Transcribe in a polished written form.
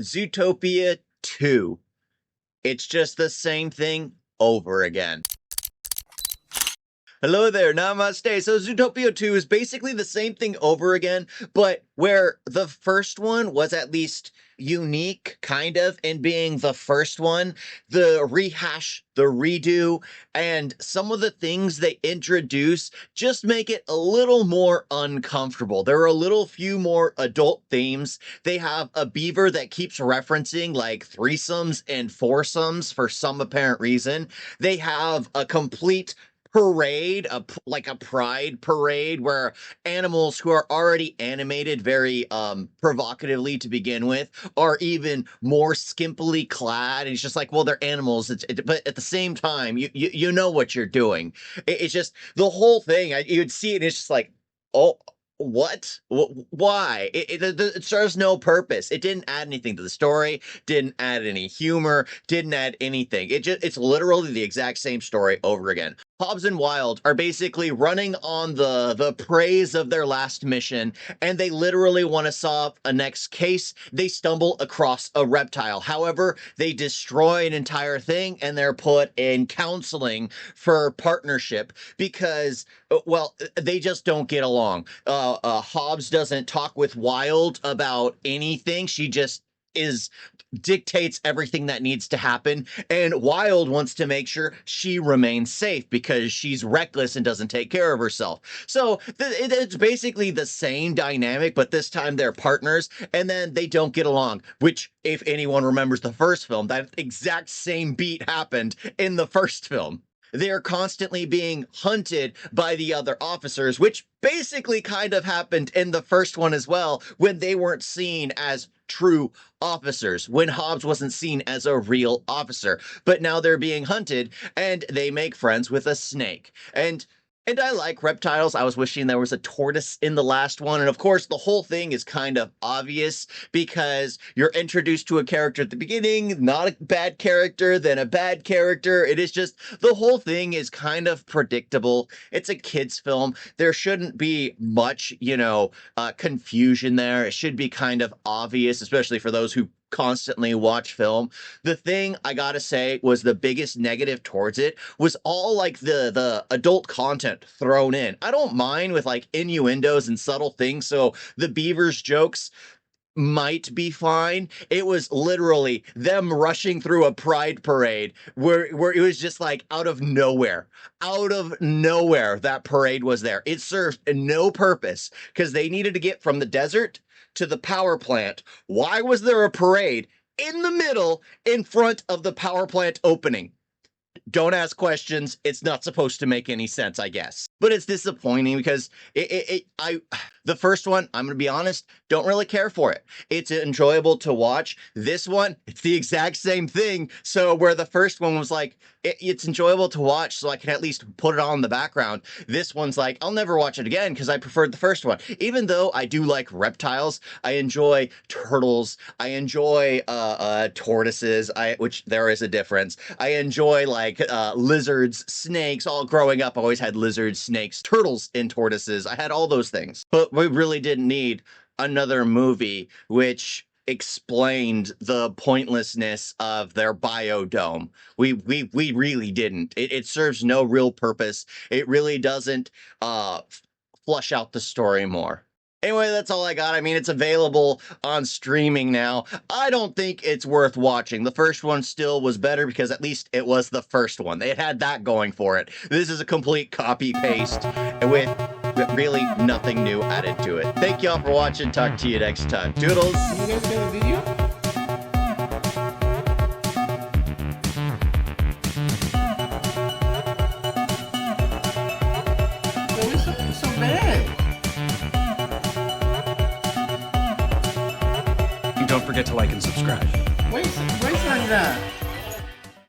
Zootopia 2. It's just the same thing over again. Hello there, namaste. So Zootopia 2 is basically the same thing over again, but where the first one was at least unique, kind of, in being the first one, the rehash, the redo, and some of the things they introduce just make it a little more uncomfortable. There are a little few more adult themes. They have a beaver that keeps referencing like threesomes and foursomes for some apparent reason. They have a complete parade, like a pride parade where animals who are already animated very provocatively to begin with are even more skimpily clad. And it's just like, well, they're animals. But at the same time, you know what you're doing. It's just the whole thing. You'd see it. And it's just like, oh. What? Why? It serves no purpose. It didn't add anything to the story, didn't add any humor, didn't add anything. It's literally the exact same story over again. Hobbs and Wilde are basically running on the praise of their last mission, and they literally want to solve a next case. They stumble across a reptile. However, they destroy an entire thing, and they're put in counseling for partnership because, well, they just don't get along. Hobbs doesn't talk with Wilde about anything. She just dictates everything that needs to happen, and Wilde wants to make sure she remains safe because she's reckless and doesn't take care of herself. So it's basically the same dynamic, but this time they're partners, and then they don't get along, which, if anyone remembers the first film, that exact same beat happened in the first film. They're constantly being hunted by the other officers, which basically kind of happened in the first one as well, when they weren't seen as true officers, when Hobbs wasn't seen as a real officer. But now they're being hunted, and they make friends with a snake. And I like reptiles. I was wishing there was a tortoise in the last one. And of course, the whole thing is kind of obvious because you're introduced to a character at the beginning, not a bad character, then a bad character. It is just, the whole thing is kind of predictable. It's a kid's film. There shouldn't be much, confusion there. It should be kind of obvious, especially for those who constantly watch film. The thing I gotta say was the biggest negative towards it was all like the adult content thrown in. I don't mind with like innuendos and subtle things, so the beaver's jokes might be fine. It was literally them rushing through a pride parade where it was just like out of nowhere that parade was there. It served no purpose because they needed to get from the desert to the power plant. Why was there a parade in the middle in front of the power plant opening? Don't ask questions. It's not supposed to make any sense, I guess. But it's disappointing because the first one, I'm going to be honest, don't really care for it. It's enjoyable to watch. This one, it's the exact same thing. So where the first one was like, it's enjoyable to watch, so I can at least put it on in the background. This one's like, I'll never watch it again because I preferred the first one. Even though I do like reptiles, I enjoy turtles. I enjoy tortoises, which there is a difference. I enjoy like lizards, snakes. All growing up, I always had lizards, snakes, turtles, and tortoises. I had all those things. But we really didn't need another movie which explained the pointlessness of their biodome. We really didn't. It serves no real purpose. It really doesn't flush out the story more. Anyway, that's all I got. I mean, it's available on streaming now. I don't think it's worth watching. The first one still was better because at least it was the first one. It had that going for it. This is a complete copy-paste with really nothing new added to it. Thank y'all for watching. Talk to you next time. Doodles! You guys get a video? It's so bad. And don't forget to like and subscribe. Wait like that.